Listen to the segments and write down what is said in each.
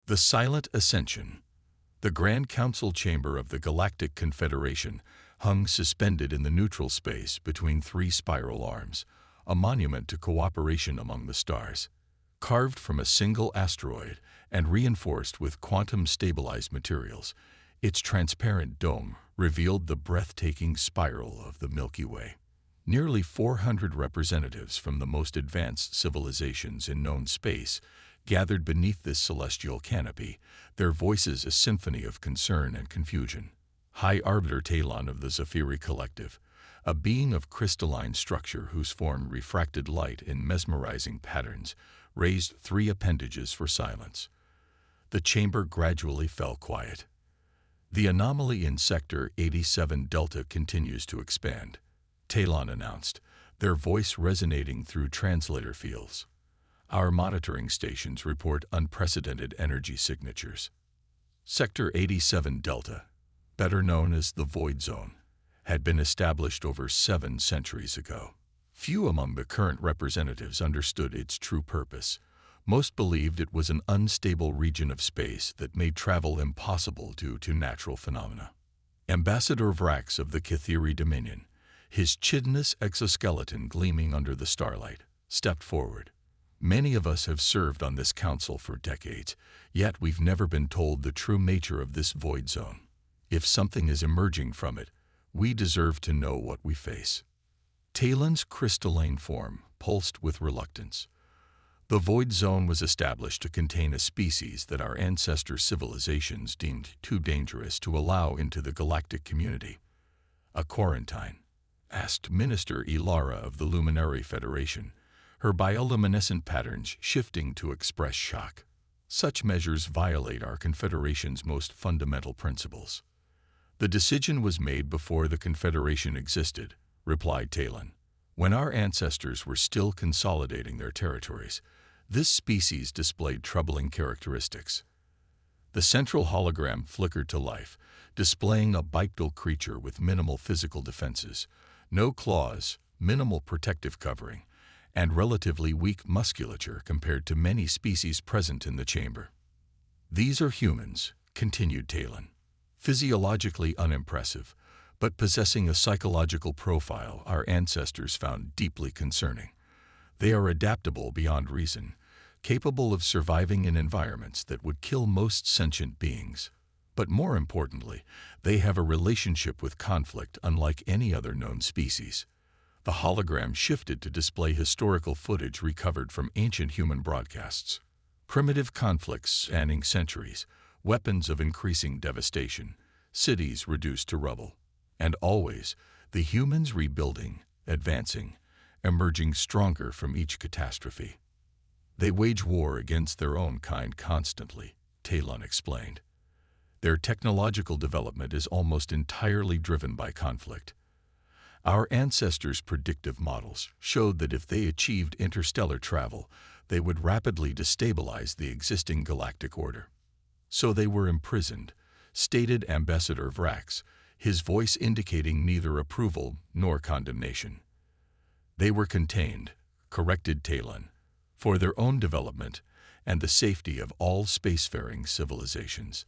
The Silent Ascension. The Grand Council Chamber of the Galactic Confederation hung suspended in the neutral space between three spiral arms, a monument to cooperation among the stars. Carved from a single asteroid and reinforced with quantum-stabilized materials, its transparent dome revealed the breathtaking spiral of the Milky Way. Nearly 400 representatives from the most advanced civilizations in known space gathered beneath this celestial canopy, their voices a symphony of concern and confusion. High Arbiter Talon of the Zephyri Collective, a being of crystalline structure whose form refracted light in mesmerizing patterns, raised three appendages for silence. The chamber gradually fell quiet. The anomaly in Sector 87 Delta continues to expand, Talon announced, their voice resonating through translator fields. Our monitoring stations report unprecedented energy signatures. Sector 87 Delta, better known as the Void Zone, had been established over 7 centuries ago. Few among the current representatives understood its true purpose. Most believed it was an unstable region of space that made travel impossible due to natural phenomena. Ambassador Vrax of the Kithiri Dominion, his chitinous exoskeleton gleaming under the starlight, stepped forward. Many of us have served on this council for decades, yet we've never been told the true nature of this void zone. If something is emerging from it, we deserve to know what we face. Talon's crystalline form pulsed with reluctance. The void zone was established to contain a species that our ancestor civilizations deemed too dangerous to allow into the galactic community. A quarantine? Asked Minister Ilara of the Luminary Federation, her bioluminescent patterns shifting to express shock. Such measures violate our Confederation's most fundamental principles. The decision was made before the Confederation existed, replied Talon. When our ancestors were still consolidating their territories, this species displayed troubling characteristics. The central hologram flickered to life, displaying a bipedal creature with minimal physical defenses, no claws, minimal protective covering, and relatively weak musculature compared to many species present in the chamber. These are humans, continued Talon, physiologically unimpressive, but possessing a psychological profile our ancestors found deeply concerning. They are adaptable beyond reason, capable of surviving in environments that would kill most sentient beings. But more importantly, they have a relationship with conflict unlike any other known species. The hologram shifted to display historical footage recovered from ancient human broadcasts. Primitive conflicts spanning centuries, weapons of increasing devastation, cities reduced to rubble. And always, the humans rebuilding, advancing, emerging stronger from each catastrophe. They wage war against their own kind constantly, Talon explained. Their technological development is almost entirely driven by conflict. Our ancestors' predictive models showed that if they achieved interstellar travel, they would rapidly destabilize the existing galactic order. So they were imprisoned, stated Ambassador Vrax, his voice indicating neither approval nor condemnation. They were contained, corrected Talon, for their own development and the safety of all spacefaring civilizations.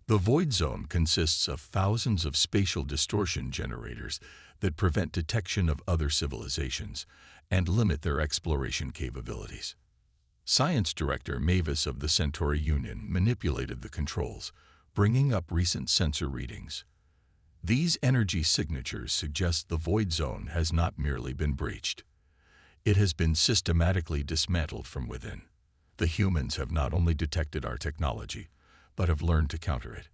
The Void Zone consists of thousands of spatial distortion generators that prevent detection of other civilizations and limit their exploration capabilities. Science Director Mavis of the Centauri Union manipulated the controls, bringing up recent sensor readings. These energy signatures suggest the Void Zone has not merely been breached. It has been systematically dismantled from within. The humans have not only detected our technology, but have learned to counter it.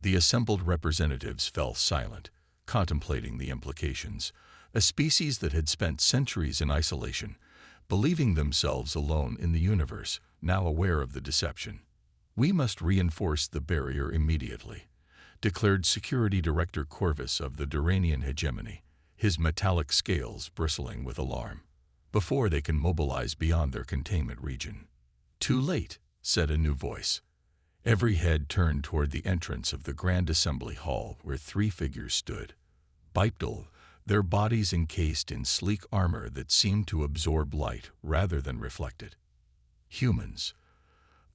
The assembled representatives fell silent, contemplating the implications. A species that had spent centuries in isolation, believing themselves alone in the universe, now aware of the deception. We must reinforce the barrier immediately, declared Security Director Corvus of the Duranian hegemony, his metallic scales bristling with alarm, before they can mobilize beyond their containment region. Too late, said a new voice. Every head turned toward the entrance of the Grand Assembly Hall where 3 figures stood. Bipedal, their bodies encased in sleek armor that seemed to absorb light rather than reflect it. Humans.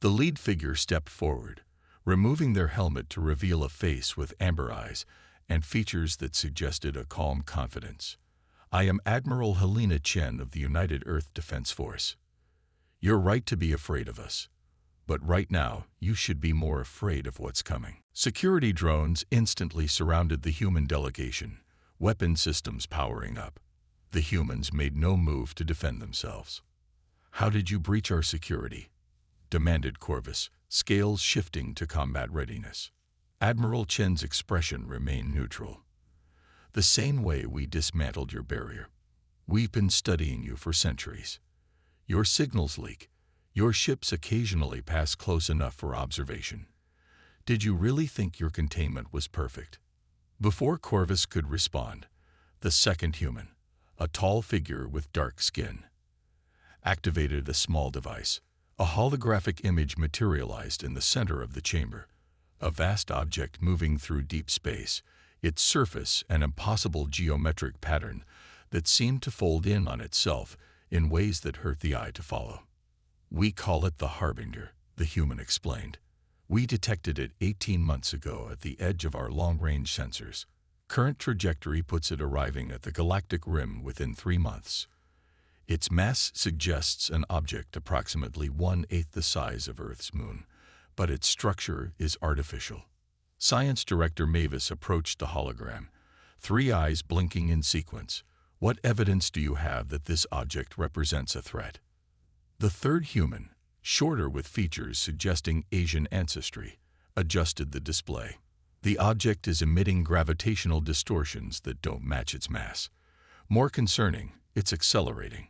The lead figure stepped forward, removing their helmet to reveal a face with amber eyes and features that suggested a calm confidence. "I am Admiral Helena Chen of the United Earth Defense Force. You're right to be afraid of us, but right now you should be more afraid of what's coming." Security drones instantly surrounded the human delegation, weapon systems powering up. The humans made no move to defend themselves. "How did you breach our security?" demanded Corvus, scales shifting to combat readiness. Admiral Chen's expression remained neutral. "The same way we dismantled your barrier. We've been studying you for centuries. Your signals leak. Your ships occasionally pass close enough for observation. Did you really think your containment was perfect?" Before Corvus could respond, the second human, a tall figure with dark skin, activated a small device. A holographic image materialized in the center of the chamber, a vast object moving through deep space, its surface an impossible geometric pattern that seemed to fold in on itself in ways that hurt the eye to follow. "We call it the Harbinger," the human explained. "We detected it 18 months ago at the edge of our long-range sensors. Current trajectory puts it arriving at the galactic rim within 3 months. Its mass suggests an object approximately 1/8 the size of Earth's moon, but its structure is artificial." Science Director Mavis approached the hologram, 3 eyes blinking in sequence. "What evidence do you have that this object represents a threat?" The third human, shorter with features suggesting Asian ancestry, adjusted the display. "The object is emitting gravitational distortions that don't match its mass. More concerning, it's accelerating.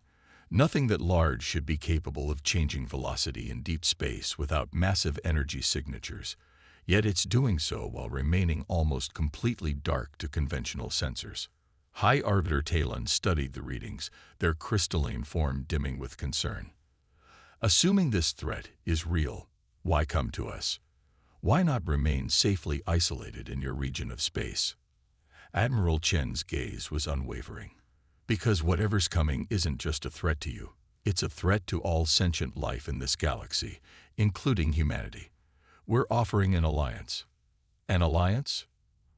Nothing that large should be capable of changing velocity in deep space without massive energy signatures, yet it's doing so while remaining almost completely dark to conventional sensors." High Arbiter Talon studied the readings, their crystalline form dimming with concern. "Assuming this threat is real, why come to us? Why not remain safely isolated in your region of space?" Admiral Chen's gaze was unwavering. "Because whatever's coming isn't just a threat to you. It's a threat to all sentient life in this galaxy, including humanity. We're offering an alliance." "An alliance?"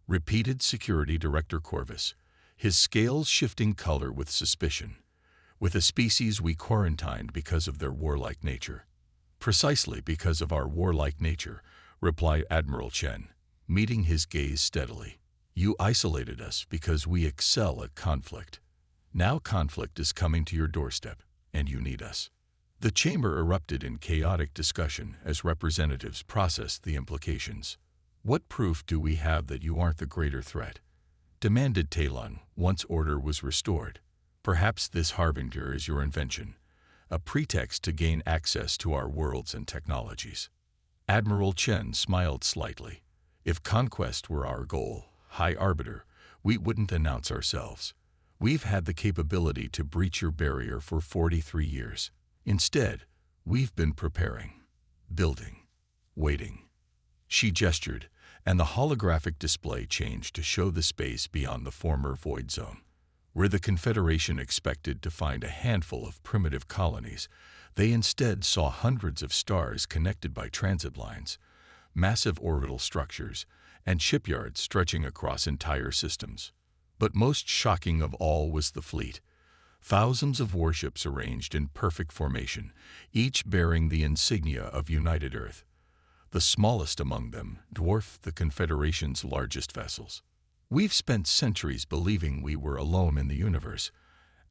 repeated Security Director Corvus, his scales shifting color with suspicion. "With a species we quarantined because of their warlike nature." "Precisely because of our warlike nature," replied Admiral Chen, meeting his gaze steadily. "You isolated us because we excel at conflict. Now conflict is coming to your doorstep, and you need us." The chamber erupted in chaotic discussion as representatives processed the implications. "What proof do we have that you aren't the greater threat?" demanded Talon once order was restored. "Perhaps this Harbinger is your invention, a pretext to gain access to our worlds and technologies." Admiral Chen smiled slightly. "If conquest were our goal, High Arbiter, we wouldn't announce ourselves. We've had the capability to breach your barrier for 43 years. Instead, we've been preparing, building, waiting." She gestured, and the holographic display changed to show the space beyond the former void zone. Where the Confederation expected to find a handful of primitive colonies, they instead saw hundreds of stars connected by transit lines, massive orbital structures, and shipyards stretching across entire systems. But most shocking of all was the fleet. Thousands of warships arranged in perfect formation, each bearing the insignia of United Earth. The smallest among them dwarfed the Confederation's largest vessels. "We've spent centuries believing we were alone in the universe,"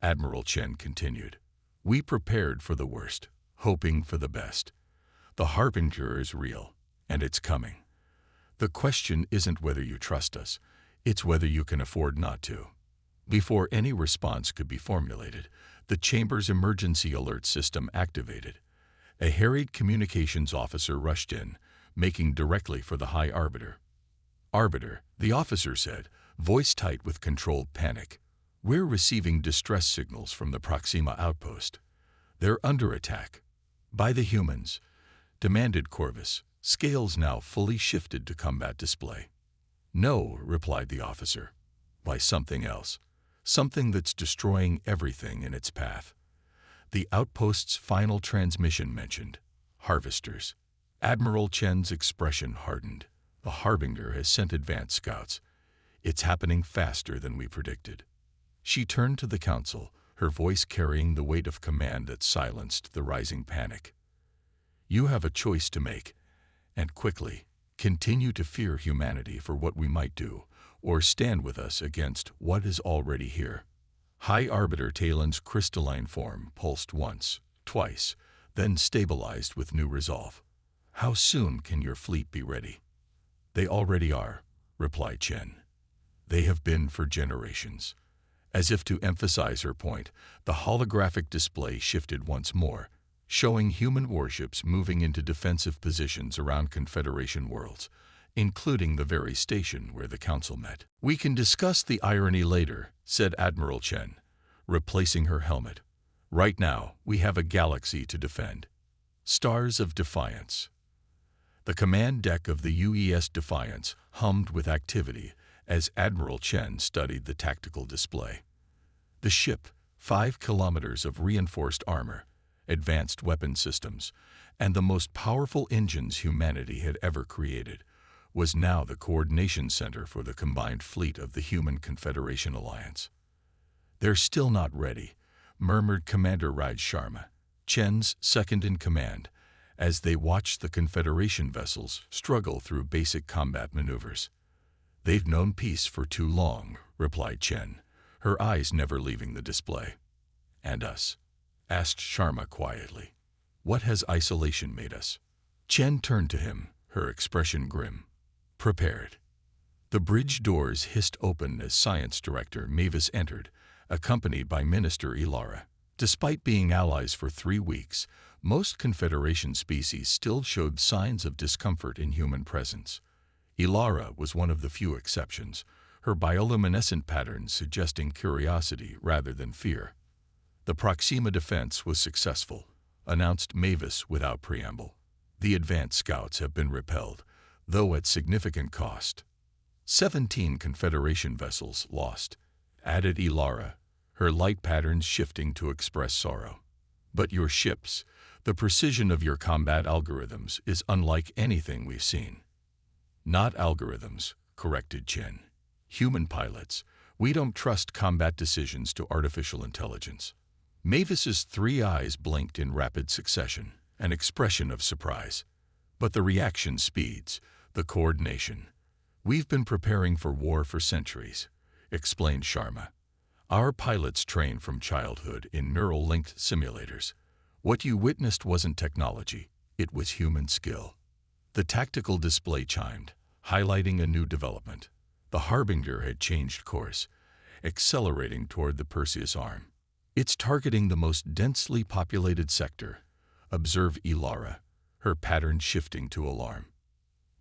Admiral Chen continued. "We prepared for the worst, hoping for the best. The Harbinger is real, and it's coming. The question isn't whether you trust us, it's whether you can afford not to." Before any response could be formulated, the chamber's emergency alert system activated. A harried communications officer rushed in, making directly for the High Arbiter. "Arbiter," the officer said, voice tight with controlled panic. "We're receiving distress signals from the Proxima outpost. They're under attack." "By the humans," demanded Corvus, scales now fully shifted to combat display. "No," replied the officer. "By something else. Something that's destroying everything in its path." The outpost's final transmission mentioned harvesters. Admiral Chen's expression hardened. The Harbinger has sent advance scouts. It's happening faster than we predicted. She turned to the council, her voice carrying the weight of command that silenced the rising panic. You have a choice to make, and quickly. Continue to fear humanity for what we might do, or stand with us against what is already here. High Arbiter Talon's crystalline form pulsed once, twice, then stabilized with new resolve. How soon can your fleet be ready? They already are, replied Chen. They have been for generations. As if to emphasize her point, the holographic display shifted once more, showing human warships moving into defensive positions around Confederation worlds, including the very station where the Council met. We can discuss the irony later, said Admiral Chen, replacing her helmet. Right now, we have a galaxy to defend. Stars of Defiance. The command deck of the UES Defiance hummed with activity as Admiral Chen studied the tactical display. The ship, 5 kilometers of reinforced armor, advanced weapon systems, and the most powerful engines humanity had ever created, was now the coordination center for the combined fleet of the Human Confederation Alliance. They're still not ready, murmured Commander Raj Sharma, Chen's second-in-command, as they watched the Confederation vessels struggle through basic combat maneuvers. They've known peace for too long, replied Chen, her eyes never leaving the display. And us? Asked Sharma quietly. What has isolation made us? Chen turned to him, her expression grim. Prepared. The bridge doors hissed open as Science Director Mavis entered, accompanied by Minister Ilara. Despite being allies for 3 weeks, most Confederation species still showed signs of discomfort in human presence. Ilara was one of the few exceptions, her bioluminescent patterns suggesting curiosity rather than fear. The Proxima defense was successful, announced Mavis without preamble. The advance scouts have been repelled, though at significant cost. 17 Confederation vessels lost, added Ilara, her light patterns shifting to express sorrow. But your ships, the precision of your combat algorithms is unlike anything we've seen. Not algorithms, corrected Chen. Human pilots. We don't trust combat decisions to artificial intelligence. Mavis's 3 eyes blinked in rapid succession, an expression of surprise. But the reaction speeds, the coordination. We've been preparing for war for centuries, explained Sharma. Our pilots train from childhood in neural-linked simulators. What you witnessed wasn't technology, it was human skill. The tactical display chimed, highlighting a new development. The Harbinger had changed course, accelerating toward the Perseus arm. It's targeting the most densely populated sector, observed Ilara, her pattern shifting to alarm.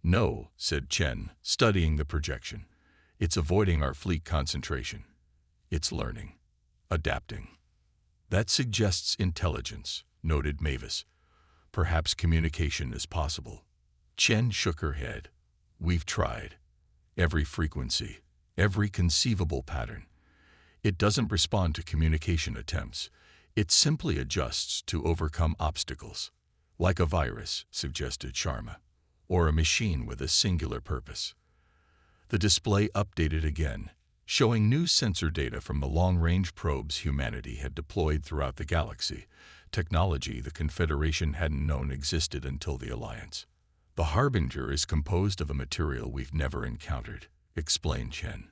No, said Chen, studying the projection. It's avoiding our fleet concentration. It's learning, adapting. That suggests intelligence, noted Mavis. Perhaps communication is possible. Chen shook her head. We've tried. Every frequency, every conceivable pattern. It doesn't respond to communication attempts. It simply adjusts to overcome obstacles. Like a virus, suggested Sharma, or a machine with a singular purpose. The display updated again, showing new sensor data from the long-range probes humanity had deployed throughout the galaxy, technology the Confederation hadn't known existed until the Alliance. The Harbinger is composed of a material we've never encountered, explained Chen.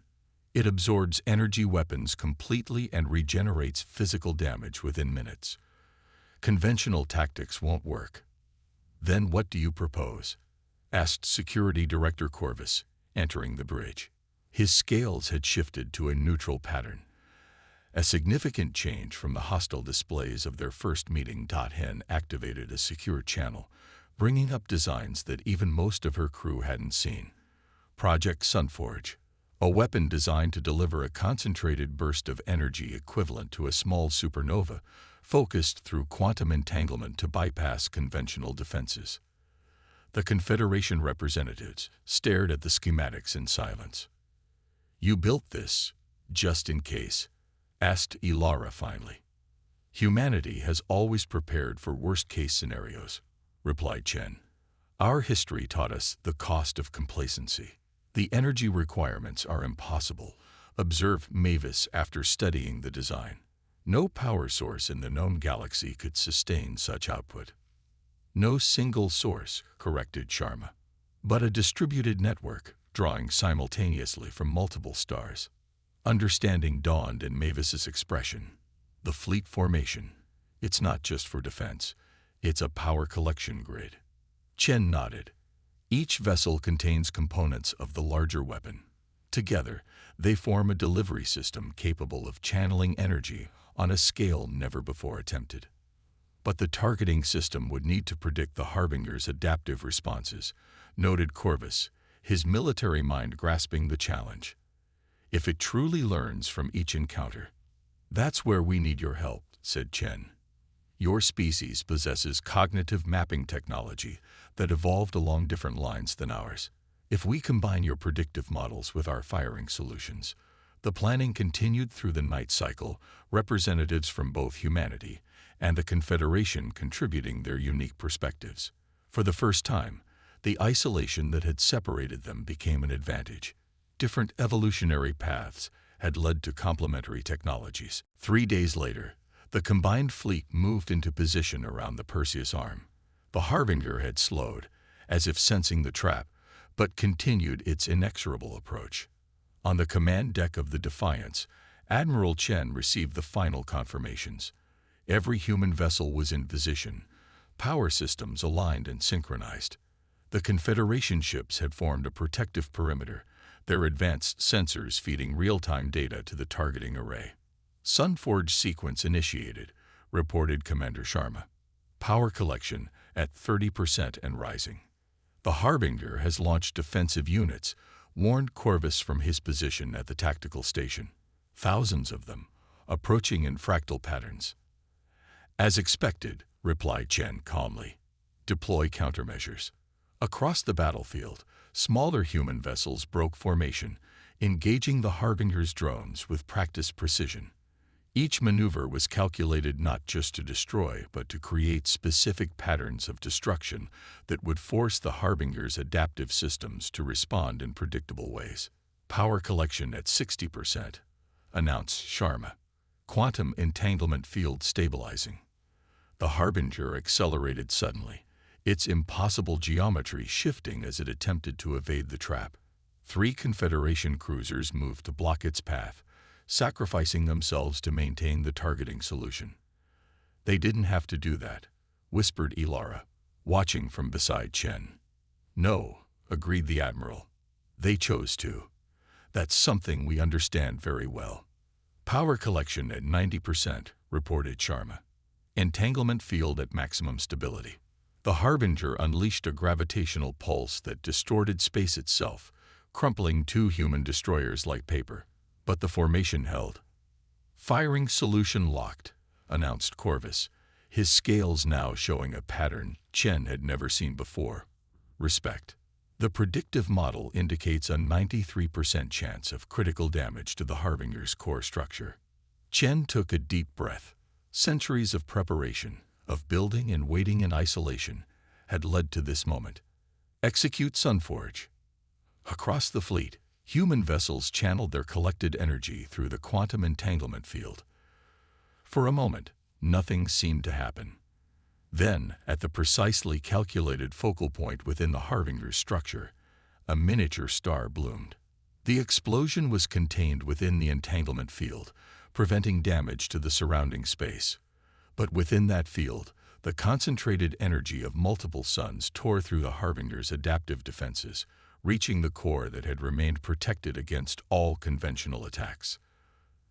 It absorbs energy weapons completely and regenerates physical damage within minutes. Conventional tactics won't work. Then what do you propose? Asked Security Director Corvus, entering the bridge. His scales had shifted to a neutral pattern, a significant change from the hostile displays of their first meeting. Hen activated a secure channel, bringing up designs that even most of her crew hadn't seen. Project Sunforge, a weapon designed to deliver a concentrated burst of energy equivalent to a small supernova, focused through quantum entanglement to bypass conventional defenses. The Confederation representatives stared at the schematics in silence. You built this, just in case, asked Ilara finally. Humanity has always prepared for worst-case scenarios, replied Chen. Our history taught us the cost of complacency. The energy requirements are impossible, observed Mavis after studying the design. No power source in the known galaxy could sustain such output. No single source, corrected Sharma, but a distributed network, drawing simultaneously from multiple stars. Understanding dawned in Mavis's expression. The fleet formation. It's not just for defense. It's a power collection grid. Chen nodded. Each vessel contains components of the larger weapon. Together, they form a delivery system capable of channeling energy on a scale never before attempted. But the targeting system would need to predict the Harbinger's adaptive responses, noted Corvus, his military mind grasping the challenge. If it truly learns from each encounter. That's where we need your help, said Chen. Your species possesses cognitive mapping technology that evolved along different lines than ours. If we combine your predictive models with our firing solutions, the planning continued through the night cycle, representatives from both humanity and the Confederation contributing their unique perspectives. For the first time, the isolation that had separated them became an advantage. Different evolutionary paths had led to complementary technologies. 3 days later, the combined fleet moved into position around the Perseus arm. The Harbinger had slowed, as if sensing the trap, but continued its inexorable approach. On the command deck of the Defiance, Admiral Chen received the final confirmations. Every human vessel was in position, power systems aligned and synchronized. The Confederation ships had formed a protective perimeter, their advanced sensors feeding real-time data to the targeting array. Sunforge sequence initiated, reported Commander Sharma. Power collection at 30% and rising. The Harbinger has launched defensive units, warned Corvus from his position at the tactical station. Thousands of them, approaching in fractal patterns. As expected, replied Chen calmly. Deploy countermeasures. Across the battlefield, smaller human vessels broke formation, engaging the Harbinger's drones with practiced precision. Each maneuver was calculated not just to destroy, but to create specific patterns of destruction that would force the Harbinger's adaptive systems to respond in predictable ways. Power collection at 60%, announced Sharma. Quantum entanglement field stabilizing. The Harbinger accelerated suddenly, its impossible geometry shifting as it attempted to evade the trap. 3 Confederation cruisers moved to block its path, sacrificing themselves to maintain the targeting solution. They didn't have to do that, whispered Ilara, watching from beside Chen. No, agreed the Admiral. They chose to. That's something we understand very well. Power collection at 90%, reported Sharma. Entanglement field at maximum stability. The Harbinger unleashed a gravitational pulse that distorted space itself, crumpling 2 human destroyers like paper. But the formation held. Firing solution locked, announced Corvus, his scales now showing a pattern Chen had never seen before. Respect. The predictive model indicates a 93% chance of critical damage to the Harbinger's core structure. Chen took a deep breath. Centuries of preparation, of building and waiting in isolation, had led to this moment. Execute Sunforge. Across the fleet, human vessels channeled their collected energy through the quantum entanglement field. For a moment, nothing seemed to happen. Then, at the precisely calculated focal point within the Harbinger's structure, a miniature star bloomed. The explosion was contained within the entanglement field, preventing damage to the surrounding space. But within that field, the concentrated energy of multiple suns tore through the Harbinger's adaptive defenses, reaching the core that had remained protected against all conventional attacks.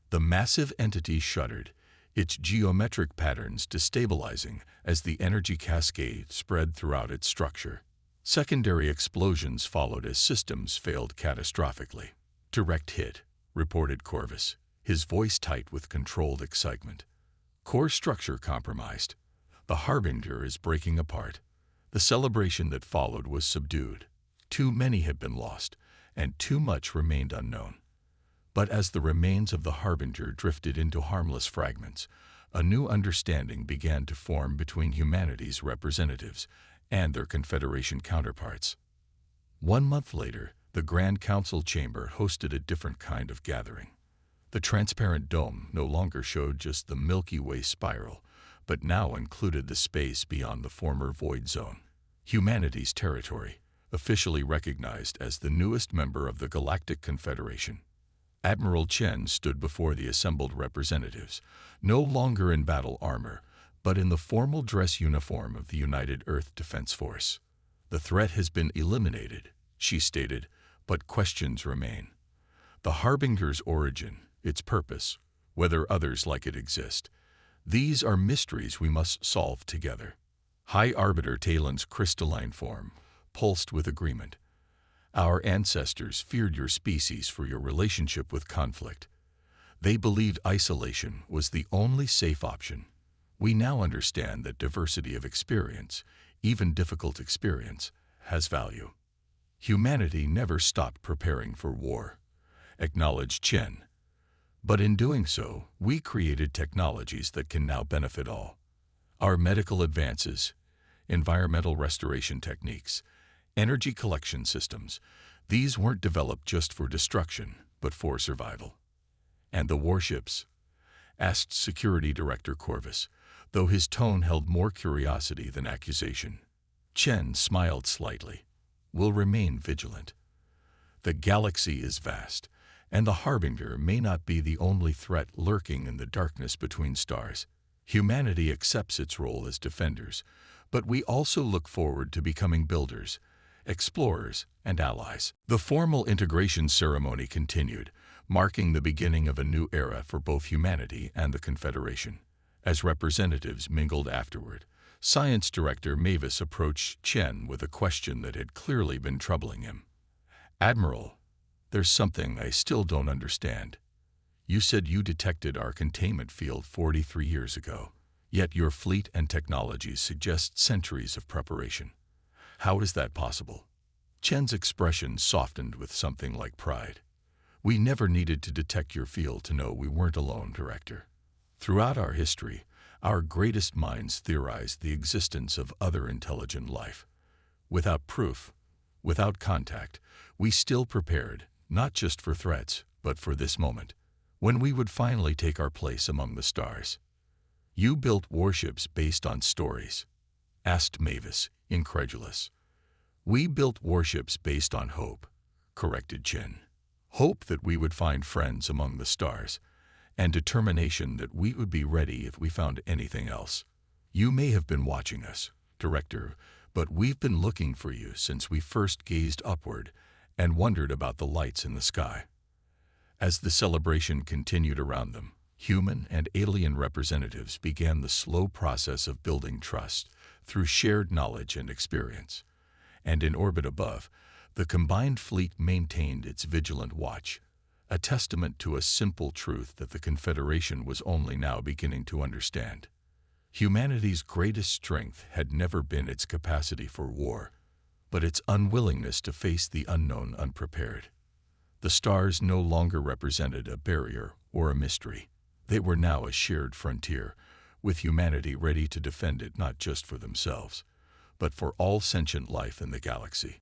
The massive entity shuddered, its geometric patterns destabilizing as the energy cascade spread throughout its structure. Secondary explosions followed as systems failed catastrophically. Direct hit, reported Corvus, his voice tight with controlled excitement. Core structure compromised. The Harbinger is breaking apart. The celebration that followed was subdued. Too many had been lost, and too much remained unknown. But as the remains of the Harbinger drifted into harmless fragments, a new understanding began to form between humanity's representatives and their Confederation counterparts. 1 month later, the Grand Council chamber hosted a different kind of gathering. The transparent dome no longer showed just the Milky Way spiral, but now included the space beyond the former void zone, humanity's territory, officially recognized as the newest member of the Galactic Confederation. Admiral Chen stood before the assembled representatives, no longer in battle armor, but in the formal dress uniform of the United Earth Defense Force. "The threat has been eliminated," she stated, "but questions remain. The Harbinger's origin, its purpose, whether others like it exist. These are mysteries we must solve together." High Arbiter Talon's crystalline form pulsed with agreement. "Our ancestors feared your species for your relationship with conflict. They believed isolation was the only safe option. We now understand that diversity of experience, even difficult experience, has value." Humanity never stopped preparing for war, acknowledged Chen. But in doing so, we created technologies that can now benefit all. Our medical advances, environmental restoration techniques, energy collection systems, these weren't developed just for destruction, but for survival. "And the warships?" asked Security Director Corvus, though his tone held more curiosity than accusation. Chen smiled slightly. "We'll remain vigilant. The galaxy is vast, and the Harbinger may not be the only threat lurking in the darkness between stars. Humanity accepts its role as defenders, but we also look forward to becoming builders, explorers, and allies." The formal integration ceremony continued, marking the beginning of a new era for both humanity and the Confederation. As representatives mingled afterward, Science Director Mavis approached Chen with a question that had clearly been troubling him. "Admiral, there's something I still don't understand. You said you detected our containment field 43 years ago, yet your fleet and technologies suggest centuries of preparation. How is that possible?" Chen's expression softened with something like pride. "We never needed to detect your field to know we weren't alone, Director. Throughout our history, our greatest minds theorized the existence of other intelligent life. Without proof, without contact, we still prepared, not just for threats, but for this moment, when we would finally take our place among the stars." "You built warships based on stories?" asked Mavis, incredulous. "We built warships based on hope," corrected Chen. "Hope that we would find friends among the stars, and determination that we would be ready if we found anything else. You may have been watching us, Director, but we've been looking for you since we first gazed upward and wondered about the lights in the sky." As the celebration continued around them, human and alien representatives began the slow process of building trust through shared knowledge and experience. And in orbit above, the combined fleet maintained its vigilant watch, a testament to a simple truth that the Confederation was only now beginning to understand. Humanity's greatest strength had never been its capacity for war, but its unwillingness to face the unknown unprepared. The stars no longer represented a barrier or a mystery. They were now a shared frontier, with humanity ready to defend it not just for themselves, but for all sentient life in the galaxy.